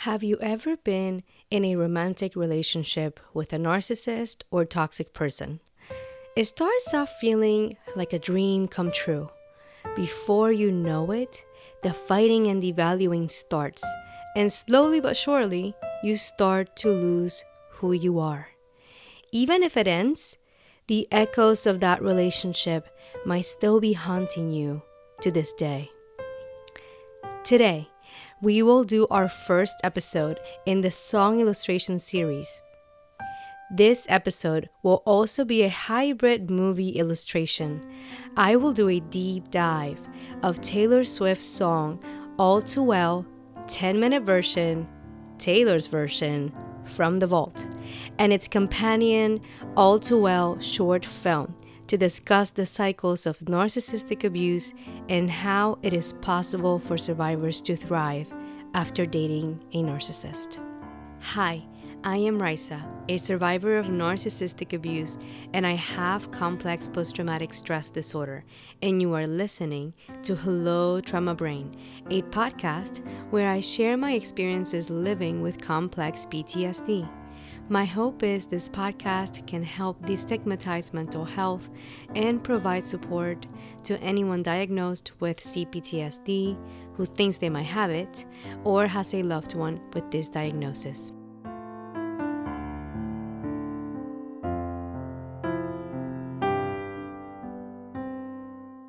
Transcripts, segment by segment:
Have you ever been in a romantic relationship with a narcissist or toxic person? It starts off feeling like a dream come true. Before you know it, the fighting and devaluing starts, and slowly but surely, you start to lose who you are. Even if it ends, the echoes of that relationship might still be haunting you to this day. Today, we will do our first episode in the song illustration series. This episode will also be a hybrid movie illustration. I will do a deep dive of Taylor Swift's song All Too Well, 10-minute version, Taylor's version, From the Vault, and its companion All Too Well short film to discuss the cycles of narcissistic abuse and how it is possible for survivors to thrive after dating a narcissist. Hi, I am Raysa, a survivor of narcissistic abuse, and I have complex post-traumatic stress disorder, and you are listening to Hello Trauma Brain, a podcast where I share my experiences living with complex PTSD. My hope is this podcast can help destigmatize mental health and provide support to anyone diagnosed with CPTSD who thinks they might have it or has a loved one with this diagnosis.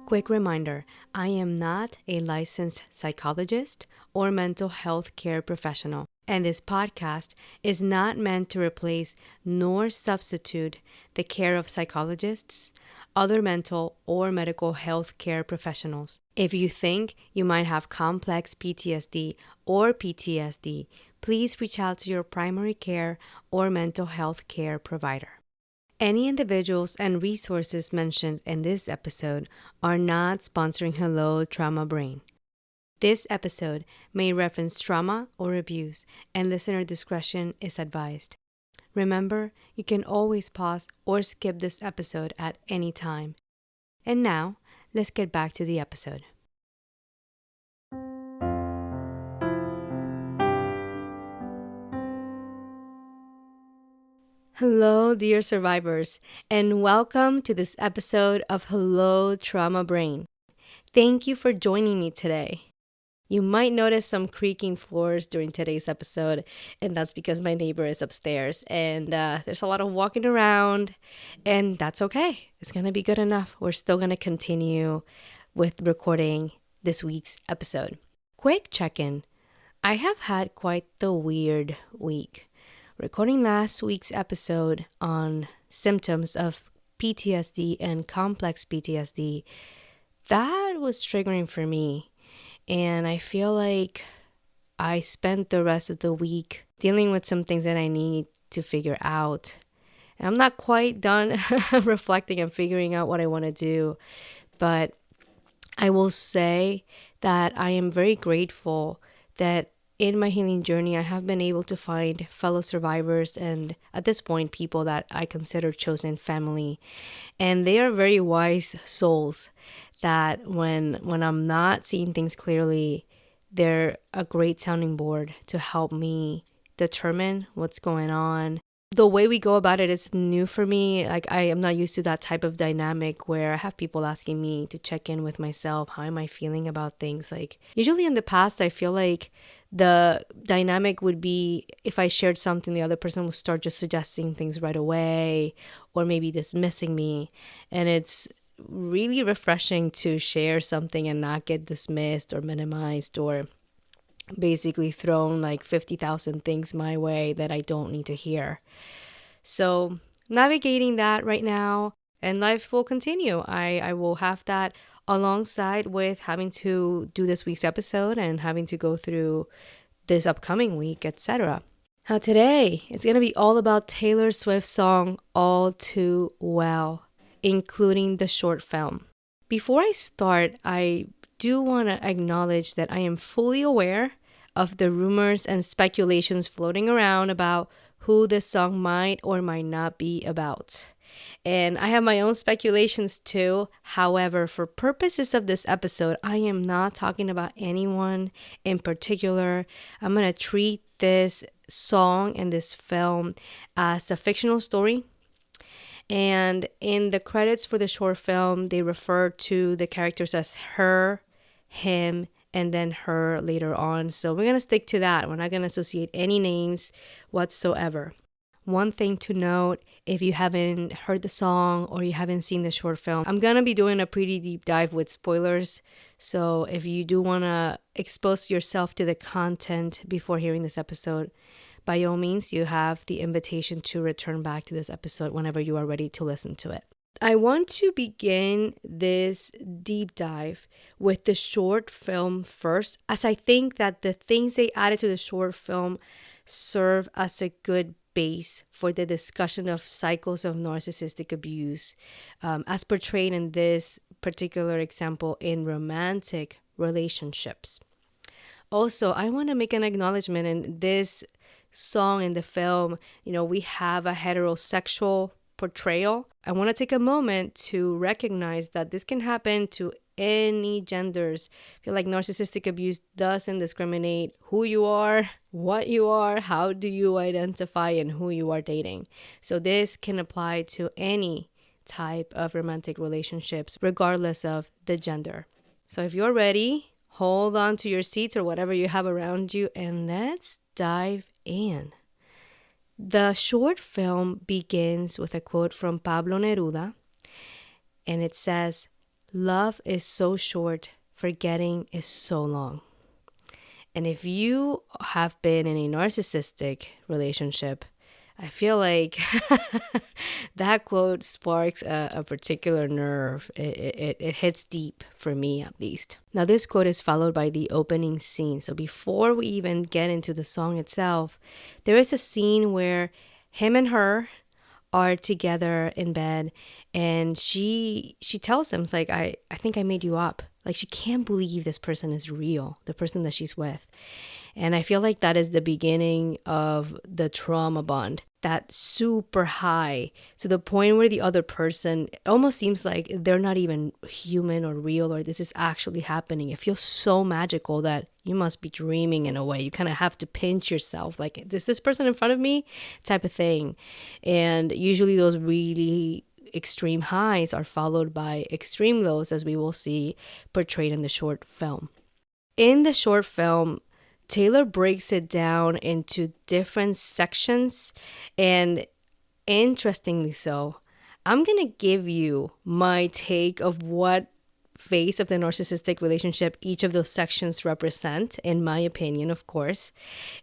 Quick reminder, I am not a licensed psychologist or mental health care professional, and this podcast is not meant to replace nor substitute the care of psychologists, other mental or medical health care professionals. If you think you might have complex PTSD or PTSD, please reach out to your primary care or mental health care provider. Any individuals and resources mentioned in this episode are not sponsoring Hello Trauma Brain. This episode may reference trauma or abuse, and listener discretion is advised. Remember, you can always pause or skip this episode at any time. And now, let's get back to the episode. Hello, dear survivors, and welcome to this episode of Hello Trauma Brain. Thank you for joining me today. You might notice some creaking floors during today's episode, and that's because my neighbor is upstairs, and there's a lot of walking around, and that's okay. It's going to be good enough. We're still going to continue with recording this week's episode. Quick check-in. I have had quite the weird week. Recording last week's episode on symptoms of PTSD and complex PTSD, that was triggering for me. And I feel like I spent the rest of the week dealing with some things that I need to figure out. And I'm not quite done reflecting and figuring out what I want to do. But I will say that I am very grateful that in my healing journey, I have been able to find fellow survivors and at this point, people that I consider chosen family. And they are very wise souls that when I'm not seeing things clearly, they're a great sounding board to help me determine what's going on. The way we go about it is new for me. Like I am not used to that type of dynamic where I have people asking me to check in with myself. How am I feeling about things? Like usually in the past, I feel like the dynamic would be if I shared something, the other person would start just suggesting things right away or maybe dismissing me. And it's really refreshing to share something and not get dismissed or minimized or basically thrown like 50,000 things my way that I don't need to hear. So navigating that right now, and life will continue. I will have that alongside with having to do this week's episode and having to go through this upcoming week, etc. Now today, it's going to be all about Taylor Swift's song All Too Well, including the short film. Before I start, I do want to acknowledge that I am fully aware of the rumors and speculations floating around about who this song might or might not be about. And I have my own speculations too. However, for purposes of this episode, I am not talking about anyone in particular. I'm going to treat this song and this film as a fictional story. And in the credits for the short film, they refer to the characters as her, him, and then her later on. So we're going to stick to that. We're not going to associate any names whatsoever. One thing to note, if you haven't heard the song or you haven't seen the short film, I'm going to be doing a pretty deep dive with spoilers. So if you do want to expose yourself to the content before hearing this episode, by all means, you have the invitation to return back to this episode whenever you are ready to listen to it. I want to begin this deep dive with the short film first, as I think that the things they added to the short film serve as a good base for the discussion of cycles of narcissistic abuse, as portrayed in this particular example in romantic relationships. Also, I want to make an acknowledgement in this song in the film. We have a heterosexual portrayal. I want to take a moment to recognize that this can happen to any genders. I feel like narcissistic abuse doesn't discriminate who you are, what you are, how do you identify, and who you are dating. So this can apply to any type of romantic relationships, regardless of the gender. So if you're ready, hold on to your seats or whatever you have around you, and let's dive in. The short film begins with a quote from Pablo Neruda, and it says, "Love is so short, forgetting is so long." And if you have been in a narcissistic relationship, I feel like that quote sparks a particular nerve. It hits deep for me, at least. Now, this quote is followed by the opening scene. So before we even get into the song itself, there is a scene where him and her are together in bed, and she tells him, it's like, I think I made you up. Like, she can't believe this person is real, the person that she's with. And I feel like that is the beginning of the trauma bond, that super high, to the point where the other person, it almost seems like they're not even human or real, or this is actually happening. It feels so magical that you must be dreaming in a way. You kind of have to pinch yourself, like, is this person in front of me, type of thing. And usually those really extreme highs are followed by extreme lows, as we will see portrayed in the short film. In the short film, Taylor breaks it down into different sections, and interestingly so, I'm going to give you my take of what phase of the narcissistic relationship each of those sections represent, in my opinion, of course,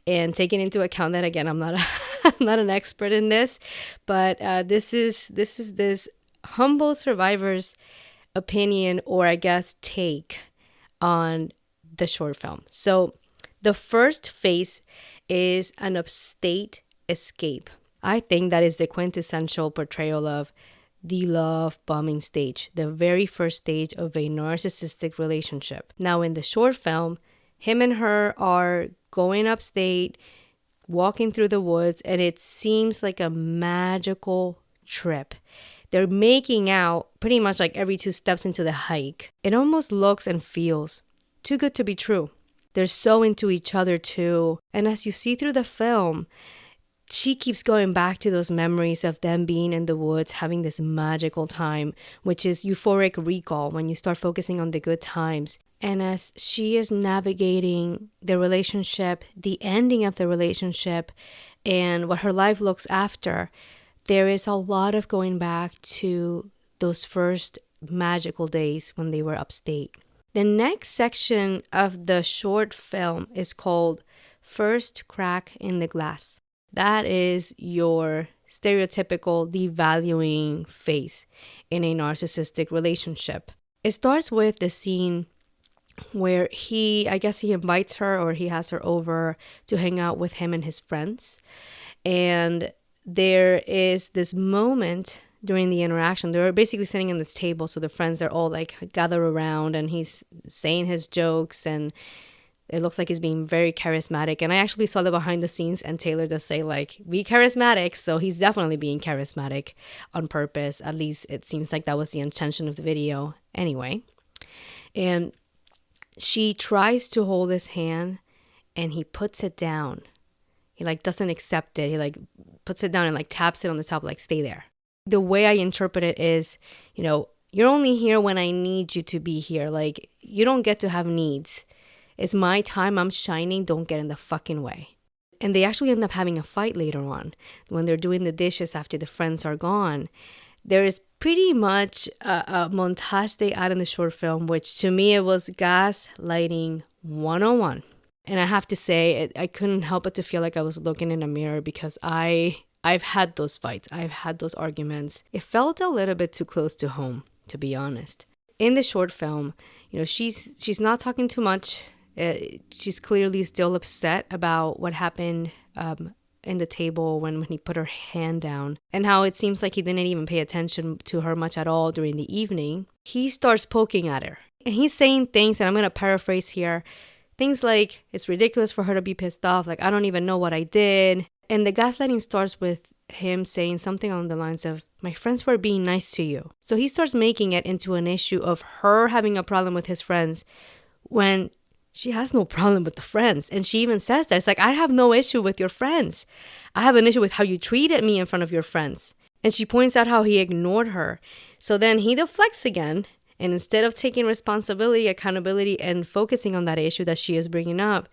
and taking into account that, again, I'm not I'm not an expert in this, but this is this humble survivor's opinion, or I guess take on the short film. So the first phase is an upstate escape. I think that is the quintessential portrayal of the love bombing stage, the very first stage of a narcissistic relationship. Now, in the short film, him and her are going upstate, walking through the woods, and it seems like a magical trip. They're making out pretty much like every 2 steps into the hike. It almost looks and feels too good to be true. They're so into each other too. And as you see through the film, she keeps going back to those memories of them being in the woods, having this magical time, which is euphoric recall when you start focusing on the good times. And as she is navigating the relationship, the ending of the relationship, and what her life looks after, there is a lot of going back to those first magical days when they were upstate. The next section of the short film is called First Crack in the Glass. That is your stereotypical devaluing phase in a narcissistic relationship. It starts with the scene where he invites her, or he has her over to hang out with him and his friends. And there is this moment during the interaction. They're basically sitting on this table, so the friends are all like gather around, and he's saying his jokes, and It looks like he's being very charismatic. And I actually saw the behind the scenes and Taylor does say like, be charismatic. So he's definitely being charismatic on purpose. At least it seems like that was the intention of the video anyway. And she tries to hold his hand and he puts it down. He like doesn't accept it. He like puts it down and like taps it on the top, like stay there. The way I interpret it is, you're only here when I need you to be here. Like, you don't get to have needs. It's my time. I'm shining. Don't get in the fucking way. And they actually end up having a fight later on when they're doing the dishes after the friends are gone. There is pretty much a montage they add in the short film, which to me, it was gaslighting 101. And I have to say, I couldn't help but to feel like I was looking in a mirror because I've had those fights. I've had those arguments. It felt a little bit too close to home, to be honest. In the short film, she's not talking too much. She's clearly still upset about what happened in the table when he put her hand down and how it seems like he didn't even pay attention to her much at all during the evening. He starts poking at her and he's saying things, and I'm going to paraphrase here. Things like, it's ridiculous for her to be pissed off. Like, I don't even know what I did. And the gaslighting starts with him saying something along the lines of, my friends were being nice to you. So he starts making it into an issue of her having a problem with his friends when she has no problem with the friends. And she even says that. It's like, I have no issue with your friends. I have an issue with how you treated me in front of your friends. And she points out how he ignored her. So then he deflects again. And instead of taking responsibility, accountability, and focusing on that issue that she is bringing up,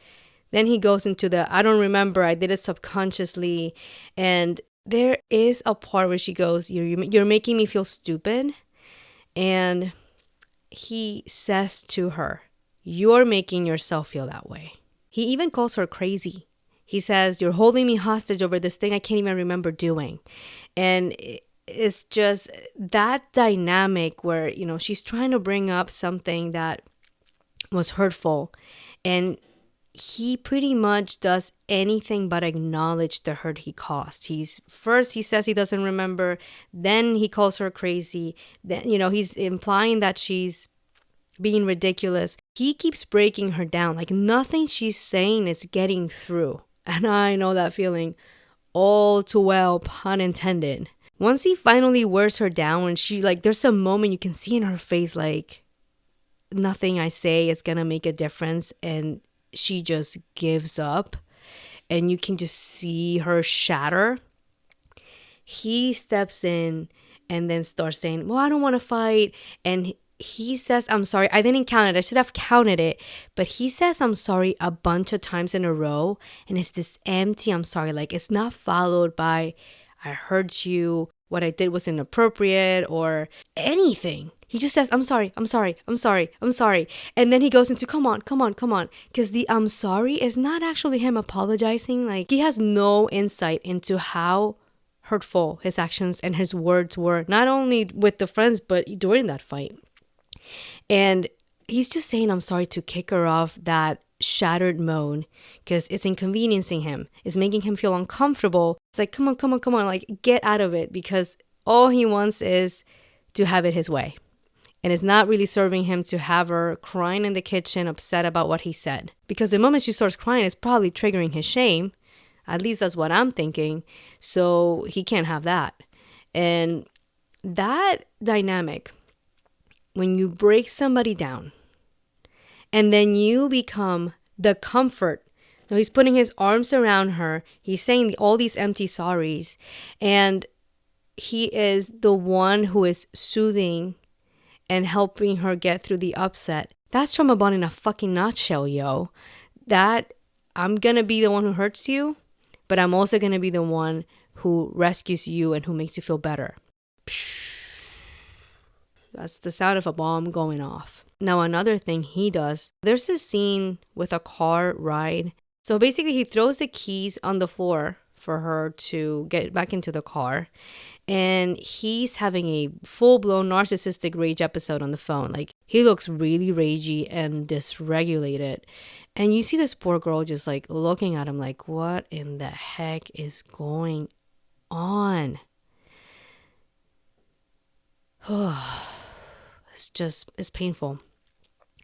then he goes into the, I don't remember, I did it subconsciously. And there is a part where she goes, you're making me feel stupid. And he says to her, you're making yourself feel that way. He even calls her crazy. He says, you're holding me hostage over this thing I can't even remember doing. And it's just that dynamic where, she's trying to bring up something that was hurtful. And he pretty much does anything but acknowledge the hurt he caused. He says he doesn't remember. Then he calls her crazy. Then, he's implying that she's being ridiculous. He keeps breaking her down. Like nothing she's saying is getting through. And I know that feeling all too well, pun intended. Once he finally wears her down and she there's a moment you can see in her face like nothing I say is gonna make a difference, and she just gives up and you can just see her shatter. He steps in and then starts saying, well, I don't want to fight. And he says, I'm sorry. I didn't count it. I should have counted it. But he says, I'm sorry a bunch of times in a row. And it's this empty, I'm sorry. Like it's not followed by, I hurt you, what I did was inappropriate or anything. He just says, I'm sorry, I'm sorry, I'm sorry, I'm sorry. And then he goes into, come on. Because the I'm sorry is not actually him apologizing. Like he has no insight into how hurtful his actions and his words were, not only with the friends, but during that fight. And he's just saying, I'm sorry to kick her off that shattered mode because it's inconveniencing him. It's making him feel uncomfortable. It's like, come on, like get out of it, because all he wants is to have it his way. And it's not really serving him to have her crying in the kitchen, upset about what he said. Because the moment she starts crying, it's probably triggering his shame. At least that's what I'm thinking. So he can't have that. And that dynamic, when you break somebody down and then you become the comfort. Now he's putting his arms around her. He's saying all these empty sorries. And he is the one who is soothing and helping her get through the upset. That's trauma bond in a fucking nutshell, yo. That I'm going to be the one who hurts you, but I'm also going to be the one who rescues you and who makes you feel better. That's the sound of a bomb going off. Now, another thing he does, there's a scene with a car ride. So basically, he throws the keys on the floor for her to get back into the car. And he's having a full-blown narcissistic rage episode on the phone. Like, he looks really ragey and dysregulated. And you see this poor girl just like looking at him like, what in the heck is going on? It's painful.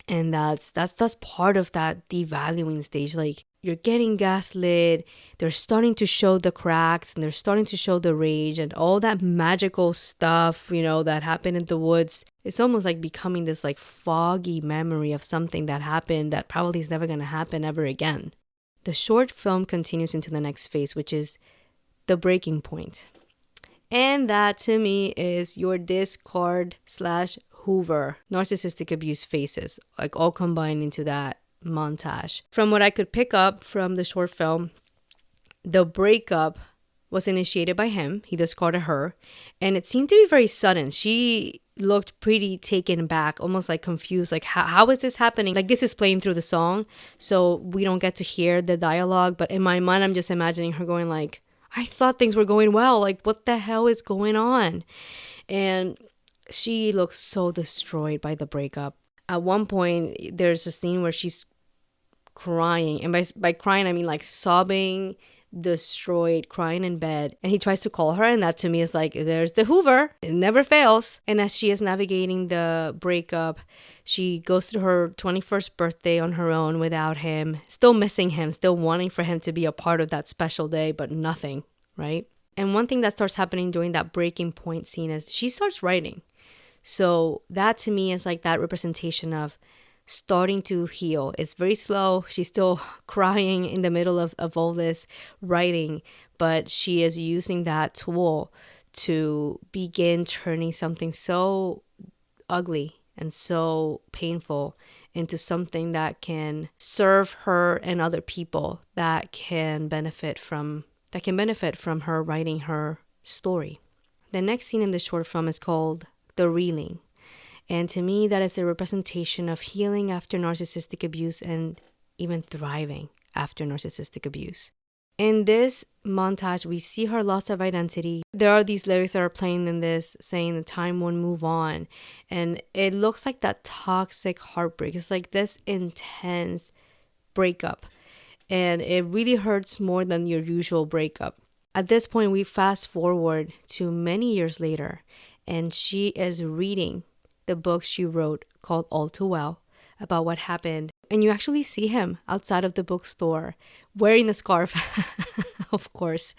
And that's part of that devaluing stage. Like, you're getting gaslit, they're starting to show the cracks, and they're starting to show the rage and all that magical stuff, that happened in the woods. It's almost like becoming this like foggy memory of something that happened that probably is never going to happen ever again. The short film continues into the next phase, which is the breaking point. And that to me is your discard / Hoover narcissistic abuse phases, like all combined into that montage. From what I could pick up from the short film, the breakup was initiated by him. He discarded her, and it seemed to be very sudden. She looked pretty taken back, almost like confused, like how is this happening? Like, this is playing through the song, so we don't get to hear the dialogue, but in my mind I'm just imagining her going like, I thought things were going well, like what the hell is going on? And she looks so destroyed by the breakup. At one point there's a scene where she's crying, and by crying I mean like sobbing, destroyed, crying in bed, and he tries to call her, and that to me is like, there's the Hoover, it never fails. And as she is navigating the breakup, she goes to her 21st birthday on her own without him, still missing him, still wanting for him to be a part of that special day, but nothing, right? And one thing that starts happening during that breaking point scene is she starts writing. So that to me is like that representation of starting to heal. It's very slow. She's still crying in the middle of all this writing, but she is using that tool to begin turning something so ugly and so painful into something that can serve her and other people, that can benefit from her writing her story. The next scene in the short film is called The Reeling. And to me, that is a representation of healing after narcissistic abuse and even thriving after narcissistic abuse. In this montage, we see her loss of identity. There are these lyrics that are playing in this saying the time won't move on. And it looks like that toxic heartbreak. It's like this intense breakup. And it really hurts more than your usual breakup. At this point, we fast forward to many years later, and she is reading the book she wrote called All Too Well about what happened. And you actually see him outside of the bookstore wearing a scarf, of course,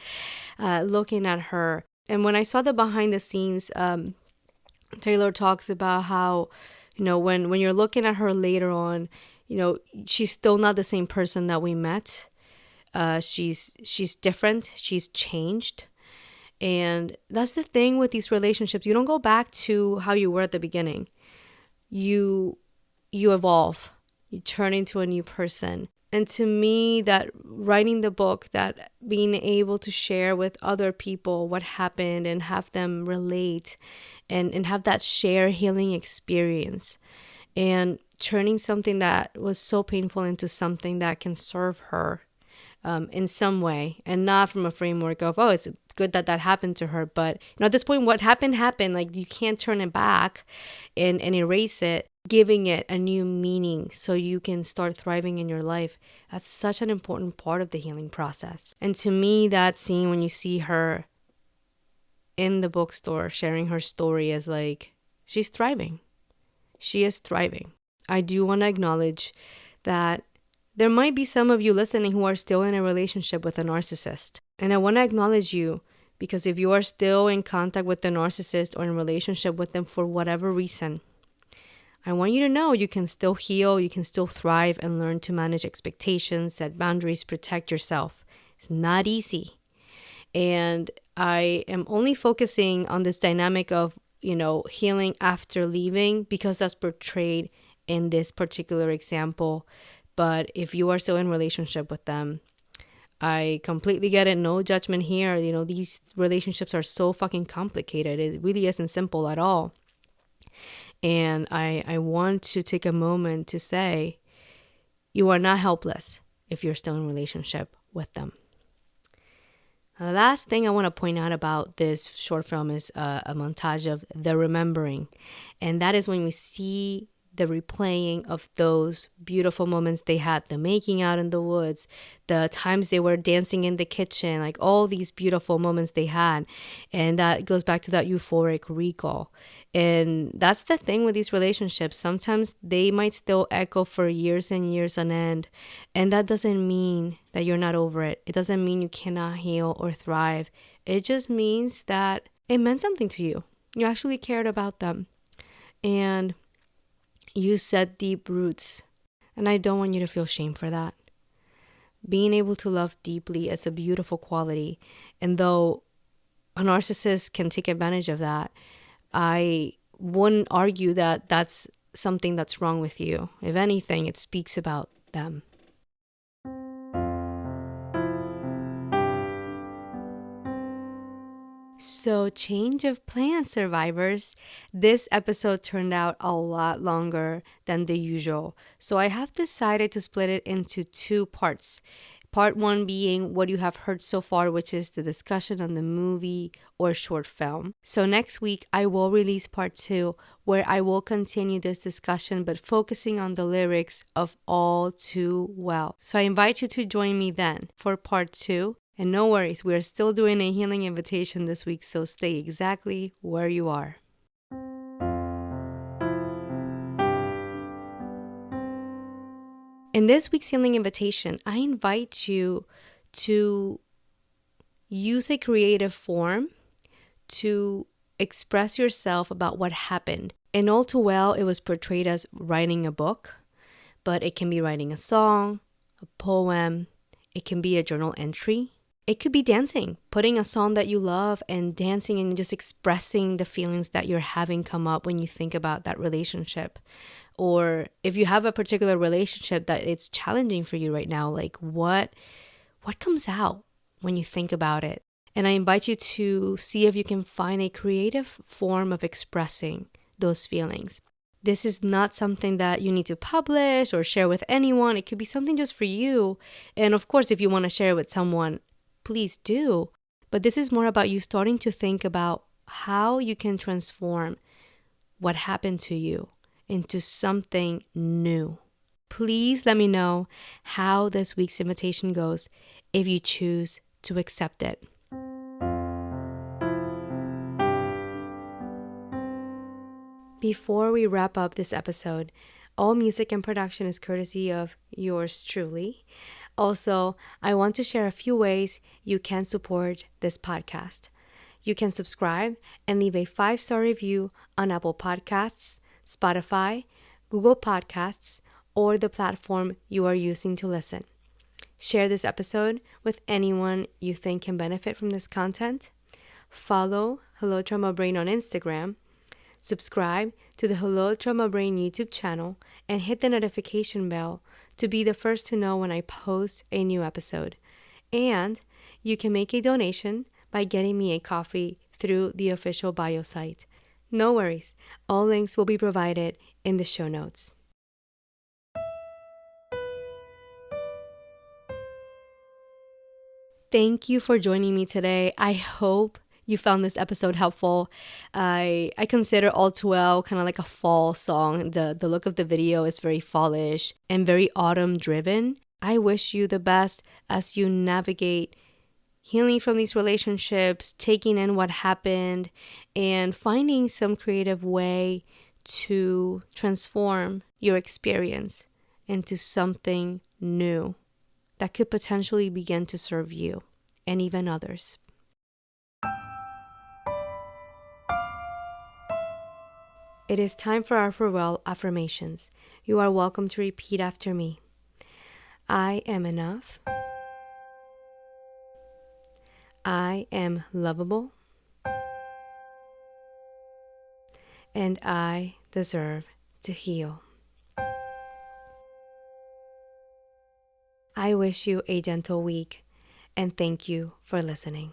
looking at her. And when I saw the behind the scenes, Taylor talks about how, when you're looking at her later on, she's still not the same person that we met. She's different. She's changed. And that's the thing with these relationships. You don't go back to how you were at the beginning. You evolve. You turn into a new person. And to me, that writing the book, that being able to share with other people what happened and have them relate and have that shared healing experience, and turning something that was so painful into something that can serve her in some way, and not from a framework of, oh, it's good that happened to her. But at this point, what happened. Like, you can't turn it back and erase it, giving it a new meaning so you can start thriving in your life. That's such an important part of the healing process. And to me, that scene when you see her in the bookstore sharing her story is like, she's thriving. She is thriving. I do want to acknowledge that there might be some of you listening who are still in a relationship with a narcissist. And I want to acknowledge you, because if you are still in contact with the narcissist or in relationship with them for whatever reason, I want you to know you can still heal, you can still thrive and learn to manage expectations, set boundaries, protect yourself. It's not easy. And I am only focusing on this dynamic of, healing after leaving, because that's portrayed in this particular example. But if you are still in relationship with them, I completely get it. No judgment here. These relationships are so fucking complicated. It really isn't simple at all. And I want to take a moment to say, you are not helpless if you're still in relationship with them. The last thing I want to point out about this short film is a montage of the remembering. And that is when we see the replaying of those beautiful moments they had, the making out in the woods, the times they were dancing in the kitchen, like all these beautiful moments they had. And that goes back to that euphoric recall. And that's the thing with these relationships. Sometimes they might still echo for years and years on end. And that doesn't mean that you're not over it. It doesn't mean you cannot heal or thrive. It just means that it meant something to you. You actually cared about them. And you set deep roots. And I don't want you to feel shame for that. Being able to love deeply is a beautiful quality. And though a narcissist can take advantage of that, I wouldn't argue that that's something that's wrong with you. If anything, it speaks about them. So, change of plans, survivors. This episode turned out a lot longer than the usual. So, I have decided to split it into two parts. Part one being what you have heard so far, which is the discussion on the movie or short film. So, next week, I will release part two, where I will continue this discussion, but focusing on the lyrics of All Too Well. So, I invite you to join me then for part two. And no worries, we are still doing a healing invitation this week, so stay exactly where you are. In this week's healing invitation, I invite you to use a creative form to express yourself about what happened. In All Too Well, it was portrayed as writing a book, but it can be writing a song, a poem, it can be a journal entry. It could be dancing, putting a song that you love and dancing and just expressing the feelings that you're having come up when you think about that relationship. Or if you have a particular relationship that it's challenging for you right now, like what comes out when you think about it? And I invite you to see if you can find a creative form of expressing those feelings. This is not something that you need to publish or share with anyone. It could be something just for you. And of course, if you want to share it with someone, please do. But this is more about you starting to think about how you can transform what happened to you into something new. Please let me know how this week's invitation goes if you choose to accept it. Before we wrap up this episode, all music and production is courtesy of yours truly. Also, I want to share a few ways you can support this podcast. You can subscribe and leave a 5-star review on Apple Podcasts, Spotify, Google Podcasts, or the platform you are using to listen. Share this episode with anyone you think can benefit from this content. Follow Hello Trauma Brain on Instagram. Subscribe to the Hello Trauma Brain YouTube channel and hit the notification bell to be the first to know when I post a new episode. And you can make a donation by getting me a coffee through the official bio site. No worries, all links will be provided in the show notes. Thank you for joining me today. I hope you found this episode helpful. I consider All Too Well kind of like a fall song. The look of the video is very fallish and very autumn driven. I wish you the best as you navigate healing from these relationships, taking in what happened, and finding some creative way to transform your experience into something new that could potentially begin to serve you and even others. It is time for our farewell affirmations. You are welcome to repeat after me. I am enough. I am lovable. And I deserve to heal. I wish you a gentle week, and thank you for listening.